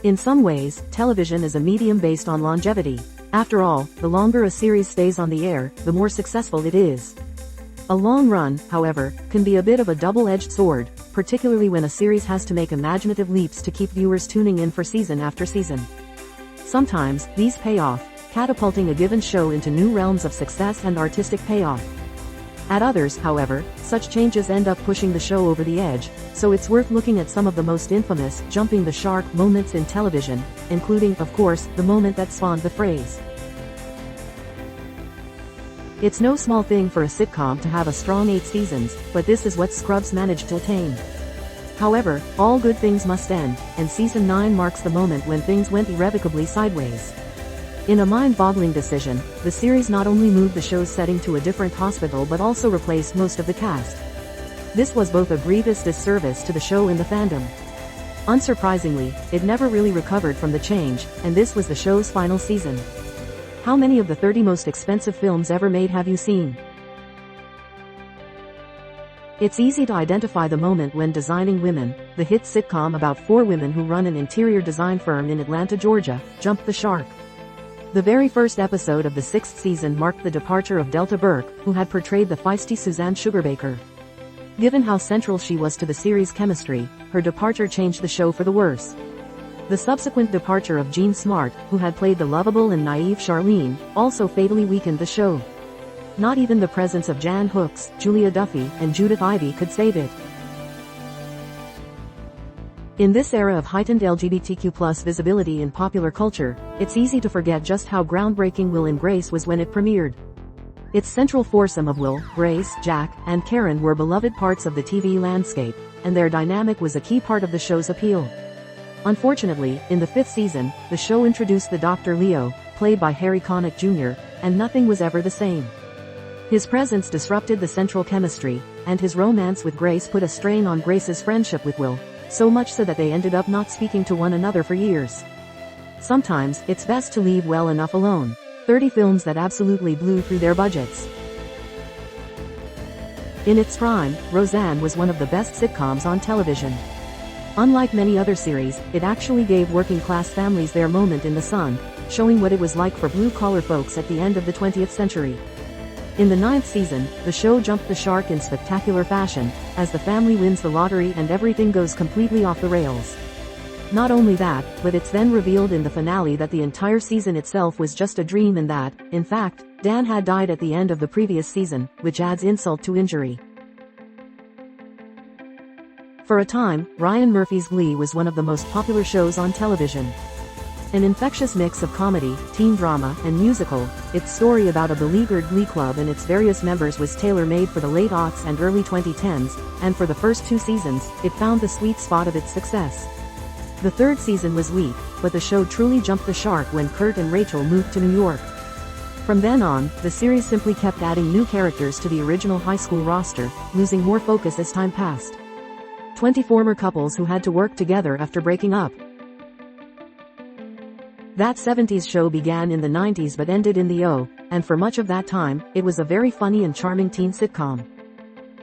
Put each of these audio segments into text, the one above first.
In some ways, television is a medium based on longevity. After all, the longer a series stays on the air, the more successful it is. A long run, however, can be a bit of a double-edged sword, particularly when a series has to make imaginative leaps to keep viewers tuning in for season after season. Sometimes, these pay off, catapulting a given show into new realms of success and artistic payoff. At others, however, such changes end up pushing the show over the edge, so it's worth looking at some of the most infamous jumping the shark moments in television, including, of course, the moment that spawned the phrase. It's no small thing for a sitcom to have a strong 8 seasons, but this is what Scrubs managed to attain. However, all good things must end, and season 9 marks the moment when things went irrevocably sideways. In a mind-boggling decision, the series not only moved the show's setting to a different hospital but also replaced most of the cast. This was both a grievous disservice to the show and the fandom. Unsurprisingly, it never really recovered from the change, and this was the show's final season. How many of the 30 most expensive films ever made have you seen? It's easy to identify the moment when Designing Women, the hit sitcom about 4 women who run an interior design firm in Atlanta, Georgia, jumped the shark. The very first episode of the 6th season marked the departure of Delta Burke, who had portrayed the feisty Suzanne Sugarbaker. Given how central she was to the series' chemistry, her departure changed the show for the worse. The subsequent departure of Jean Smart, who had played the lovable and naive Charlene, also fatally weakened the show. Not even the presence of Jan Hooks, Julia Duffy, and Judith Ivey could save it. In this era of heightened LGBTQ+ visibility in popular culture, it's easy to forget just how groundbreaking Will and Grace was when it premiered. Its central foursome of Will, Grace, Jack, and Karen were beloved parts of the TV landscape, and their dynamic was a key part of the show's appeal. Unfortunately, in the 5th season, the show introduced the Dr. Leo, played by Harry Connick Jr., and nothing was ever the same. His presence disrupted the central chemistry, and his romance with Grace put a strain on Grace's friendship with Will. So much so that they ended up not speaking to one another for years. Sometimes, it's best to leave well enough alone. 30 films that absolutely blew through their budgets. In its prime, Roseanne was one of the best sitcoms on television. Unlike many other series, it actually gave working-class families their moment in the sun, showing what it was like for blue-collar folks at the end of the 20th century. In the 9th season, the show jumped the shark in spectacular fashion, as the family wins the lottery and everything goes completely off the rails. Not only that, but it's then revealed in the finale that the entire season itself was just a dream and that, in fact, Dan had died at the end of the previous season, which adds insult to injury. For a time, Ryan Murphy's Glee was one of the most popular shows on television. An infectious mix of comedy, teen drama, and musical, its story about a beleaguered Glee club and its various members was tailor-made for the late aughts and early 2010s, and for the first 2 seasons, it found the sweet spot of its success. The 3rd season was weak, but the show truly jumped the shark when Kurt and Rachel moved to New York. From then on, the series simply kept adding new characters to the original high school roster, losing more focus as time passed. 20 former couples who had to work together after breaking up. That 70s show began in the 90s but ended in the O, and for much of that time, it was a very funny and charming teen sitcom.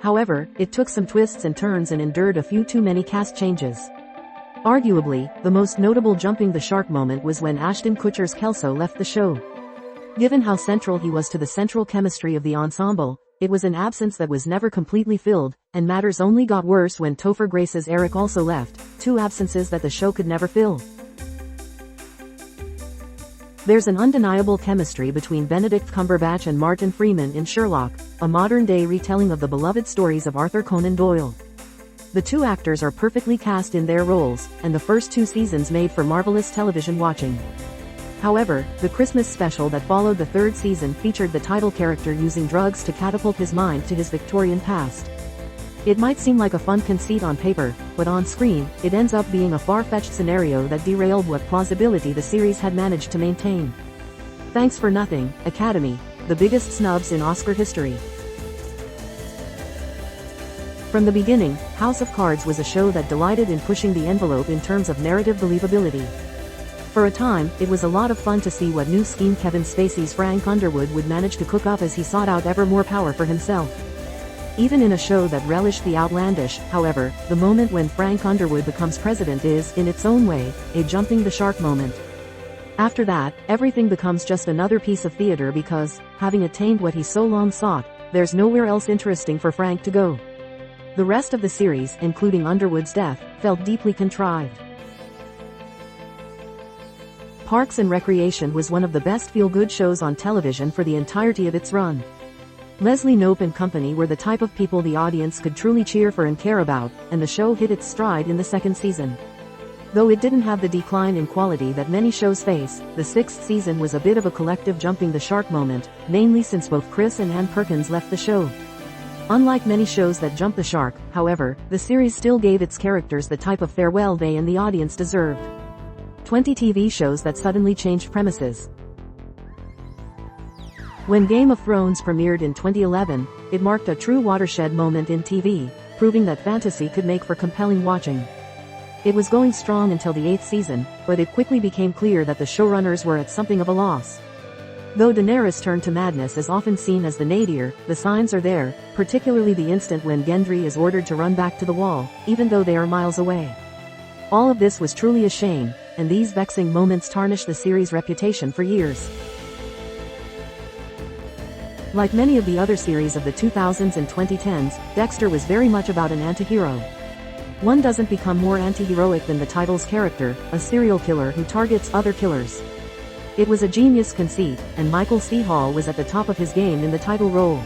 However, it took some twists and turns and endured a few too many cast changes. Arguably, the most notable jumping the shark moment was when Ashton Kutcher's Kelso left the show. Given how central he was to the central chemistry of the ensemble, it was an absence that was never completely filled, and matters only got worse when Topher Grace's Eric also left, 2 absences that the show could never fill. There's an undeniable chemistry between Benedict Cumberbatch and Martin Freeman in Sherlock, a modern-day retelling of the beloved stories of Arthur Conan Doyle. The 2 actors are perfectly cast in their roles, and the first 2 seasons made for marvelous television watching. However, the Christmas special that followed the 3rd season featured the title character using drugs to catapult his mind to his Victorian past. It might seem like a fun conceit on paper, but on screen, it ends up being a far-fetched scenario that derailed what plausibility the series had managed to maintain. Thanks for nothing, Academy, the biggest snubs in Oscar history. From the beginning, House of Cards was a show that delighted in pushing the envelope in terms of narrative believability. For a time, it was a lot of fun to see what new scheme Kevin Spacey's Frank Underwood would manage to cook up as he sought out ever more power for himself. Even in a show that relished the outlandish, however, the moment when Frank Underwood becomes president is, in its own way, a jumping the shark moment. After that, everything becomes just another piece of theater because, having attained what he so long sought, there's nowhere else interesting for Frank to go. The rest of the series, including Underwood's death, felt deeply contrived. Parks and Recreation was one of the best feel-good shows on television for the entirety of its run. Leslie Knope and company were the type of people the audience could truly cheer for and care about, and the show hit its stride in the second season. Though it didn't have the decline in quality that many shows face, the sixth season was a bit of a collective jumping the shark moment, mainly since both Chris and Ann Perkins left the show. Unlike many shows that jump the shark, however, the series still gave its characters the type of farewell they and the audience deserved. 20 TV shows that suddenly changed premises. When Game of Thrones premiered in 2011, it marked a true watershed moment in TV, proving that fantasy could make for compelling watching. It was going strong until the 8th season, but it quickly became clear that the showrunners were at something of a loss. Though Daenerys' turn to madness is often seen as the nadir, the signs are there, particularly the instant when Gendry is ordered to run back to the wall, even though they are miles away. All of this was truly a shame, and these vexing moments tarnished the series' reputation for years. Like many of the other series of the 2000s and 2010s, Dexter was very much about an anti-hero. One doesn't become more anti-heroic than the title's character, a serial killer who targets other killers. It was a genius conceit, and Michael C. Hall was at the top of his game in the title role.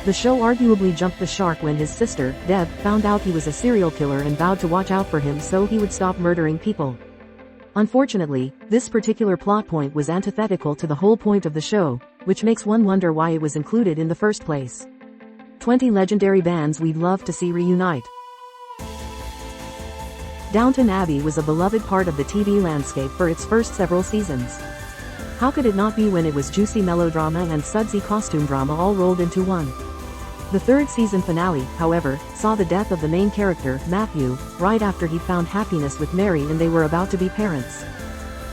The show arguably jumped the shark when his sister, Deb, found out he was a serial killer and vowed to watch out for him so he would stop murdering people. Unfortunately, this particular plot point was antithetical to the whole point of the show, which makes one wonder why it was included in the first place. 20 legendary bands we'd love to see reunite. Downton Abbey was a beloved part of the TV landscape for its first several seasons. How could it not be when it was juicy melodrama and sudsy costume drama all rolled into one? The third season finale, however, saw the death of the main character, Matthew, right after he'd found happiness with Mary and they were about to be parents.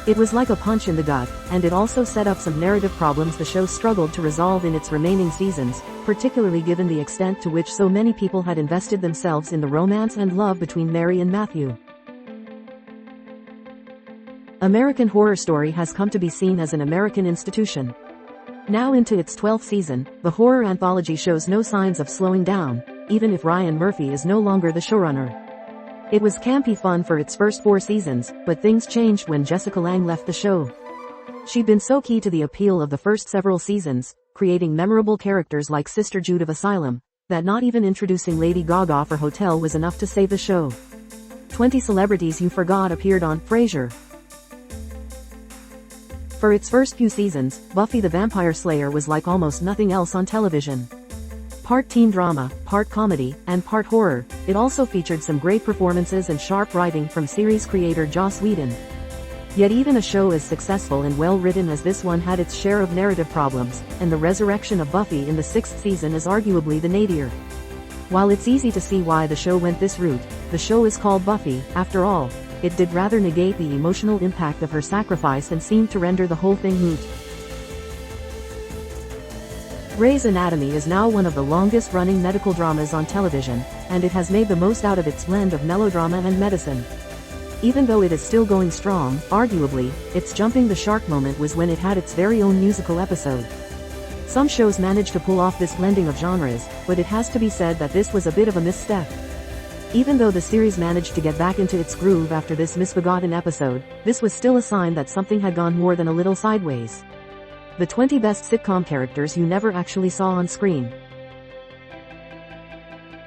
It was like a punch in the gut, and it also set up some narrative problems the show struggled to resolve in its remaining seasons, particularly given the extent to which so many people had invested themselves in the romance and love between Mary and Matthew. American Horror Story has come to be seen as an American institution. Now into its 12th season, the horror anthology shows no signs of slowing down, even if Ryan Murphy is no longer the showrunner. It was campy fun for its first 4 seasons, but things changed when Jessica Lange left the show. She'd been so key to the appeal of the first several seasons, creating memorable characters like Sister Jude of Asylum, that not even introducing Lady Gaga for Hotel was enough to save the show. 20 celebrities you forgot appeared on Frasier. For its first few seasons, Buffy the Vampire Slayer was like almost nothing else on television. Part teen drama, part comedy, and part horror, it also featured some great performances and sharp writing from series creator Joss Whedon. Yet even a show as successful and well-written as this one had its share of narrative problems, and the resurrection of Buffy in the 6th season is arguably the nadir. While it's easy to see why the show went this route, the show is called Buffy, after all. It did rather negate the emotional impact of her sacrifice and seemed to render the whole thing moot. Grey's Anatomy is now one of the longest-running medical dramas on television, and it has made the most out of its blend of melodrama and medicine. Even though it is still going strong, arguably, its jumping the shark moment was when it had its very own musical episode. Some shows manage to pull off this blending of genres, but it has to be said that this was a bit of a misstep. Even though the series managed to get back into its groove after this misbegotten episode, this was still a sign that something had gone more than a little sideways. The 20 best sitcom characters you never actually saw on screen.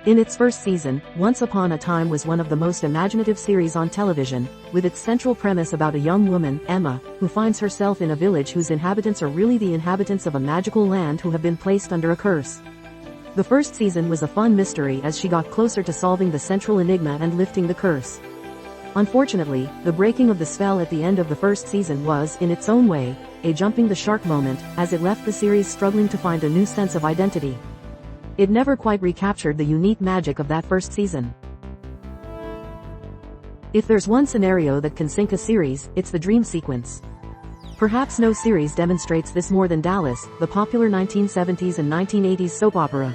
In its first season, Once Upon a Time was one of the most imaginative series on television, with its central premise about a young woman, Emma, who finds herself in a village whose inhabitants are really the inhabitants of a magical land who have been placed under a curse. The first season was a fun mystery as she got closer to solving the central enigma and lifting the curse. Unfortunately, the breaking of the spell at the end of the first season was, in its own way, a jumping the shark moment, as it left the series struggling to find a new sense of identity. It never quite recaptured the unique magic of that first season. If there's one scenario that can sink a series, it's the dream sequence. Perhaps no series demonstrates this more than Dallas, the popular 1970s and 1980s soap opera.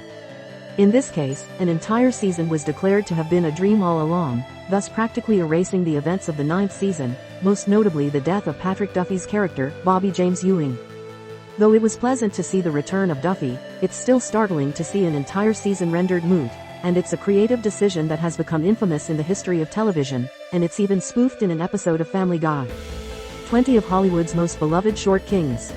In this case, an entire season was declared to have been a dream all along, thus practically erasing the events of the 9th season, most notably the death of Patrick Duffy's character, Bobby James Ewing. Though it was pleasant to see the return of Duffy, it's still startling to see an entire season rendered moot, and it's a creative decision that has become infamous in the history of television, and it's even spoofed in an episode of Family Guy. 20 of Hollywood's most beloved short kings.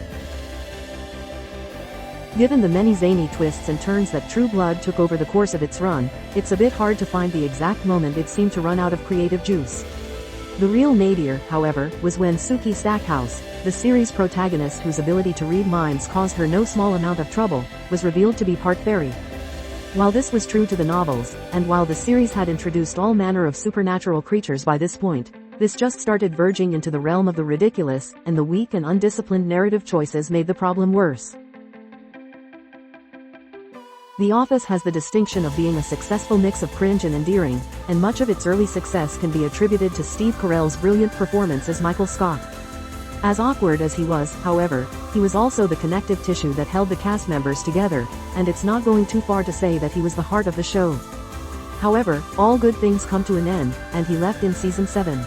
Given the many zany twists and turns that True Blood took over the course of its run, it's a bit hard to find the exact moment it seemed to run out of creative juice. The real nadir, however, was when Sookie Stackhouse, the series protagonist whose ability to read minds caused her no small amount of trouble, was revealed to be part fairy. While this was true to the novels, and while the series had introduced all manner of supernatural creatures by this point, this just started verging into the realm of the ridiculous, and the weak and undisciplined narrative choices made the problem worse. The Office has the distinction of being a successful mix of cringe and endearing, and much of its early success can be attributed to Steve Carell's brilliant performance as Michael Scott. As awkward as he was, however, he was also the connective tissue that held the cast members together, and it's not going too far to say that he was the heart of the show. However, all good things come to an end, and he left in season 7.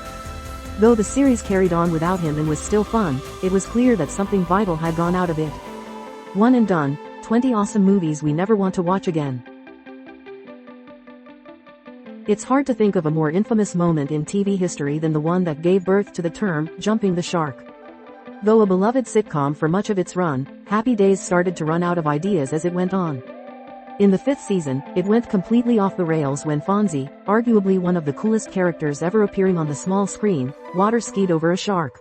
Though the series carried on without him and was still fun, it was clear that something vital had gone out of it. One and done. 20 awesome movies we never want to watch again. It's hard to think of a more infamous moment in TV history than the one that gave birth to the term, jumping the shark. Though a beloved sitcom for much of its run, Happy Days started to run out of ideas as it went on. In the 5th season, it went completely off the rails when Fonzie, arguably one of the coolest characters ever appearing on the small screen, water skied over a shark.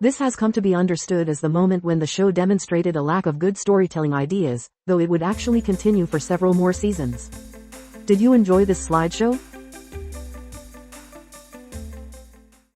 This has come to be understood as the moment when the show demonstrated a lack of good storytelling ideas, though it would actually continue for several more seasons. Did you enjoy this slideshow?